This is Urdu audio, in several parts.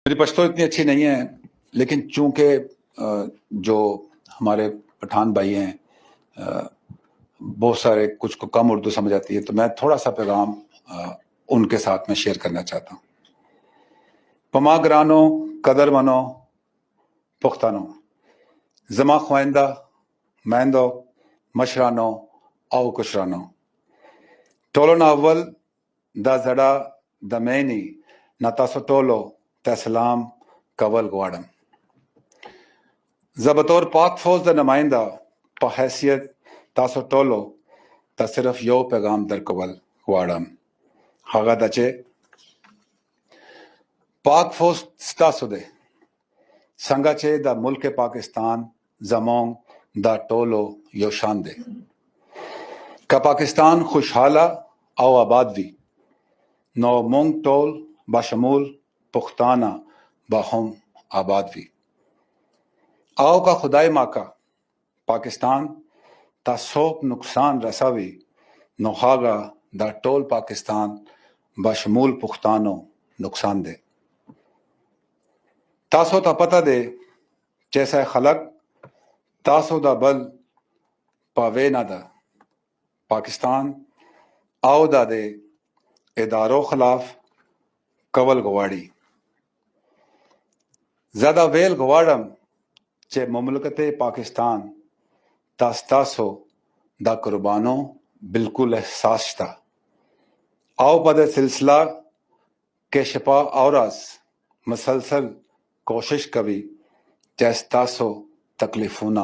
میری پشتو اتنی اچھی نہیں ہے، لیکن چونکہ جو ہمارے پٹھان بھائی ہیں بہت سارے کچھ کو کم اردو سمجھ آتی ہے، تو میں تھوڑا سا پیغام ان کے ساتھ میں شیئر کرنا چاہتا ہوں۔ پما گرانو قدر منو پختانو زما خوائندہ میندو مشرانو او کشرانو ٹولو نا اول دا زڑا دا مینی نا تاسو ٹولو تا سلام کول گواڑم زبطور پاک فوج دا نمائندہ پا حیثیت تاسو ٹولو تا صرف یو پیغام در کول گواڑم ہاگا دچے پاک فوج ستاسو دے سنگا چے دا ملک پاکستان زمون دا ٹولو یو شان دے کا پاکستان خوشحالہ او آباد بھی نو مونگ ٹول باشمول پختانہ باہم آباد بھی آؤ کا خدای ماں کا پاکستان تا سوک نقصان رساوی نو ہاگا دا ٹول پاکستان باشمول پختانو نقصان دے تاسو تا پتہ دے جیسا خلق تاسو دا بل پاوے نہ دا پاکستان آو دا دے اداروں خلاف کول گواڑی زیادہ ویل گواڑم چے مملکت پاکستان تاستاسو دا قربانو بالکل احساس تا آو پدے سلسلہ کے شپا اوراز مسلسل کوشش کبھی جیستاسو تکلیفونا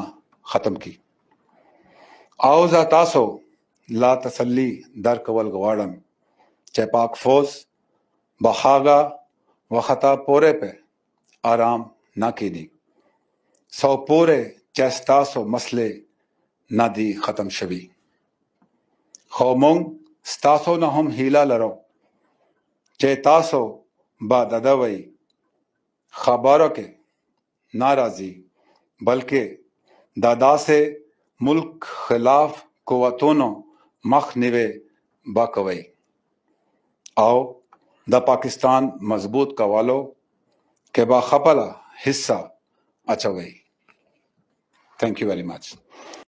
ختم کی آو زا تاسو لا تسلی در کول گواڑم چے پاک فوز بحاگا وخطا پورے پہ آرام نہ کینی سو پورے چیستاسو مسئلے نہ دی ختم شوی خومنگ ستاسو نہ ہم ہیلا لرو چے تاسو با ددوئی خبارو کے ناراضی بلکہ دادا سے ملک خلاف قوتونو مخ نوے باکوئی آؤ دا پاکستان مضبوط کوالو کے با خپلا حصہ اچھوئی۔ Thank you very much.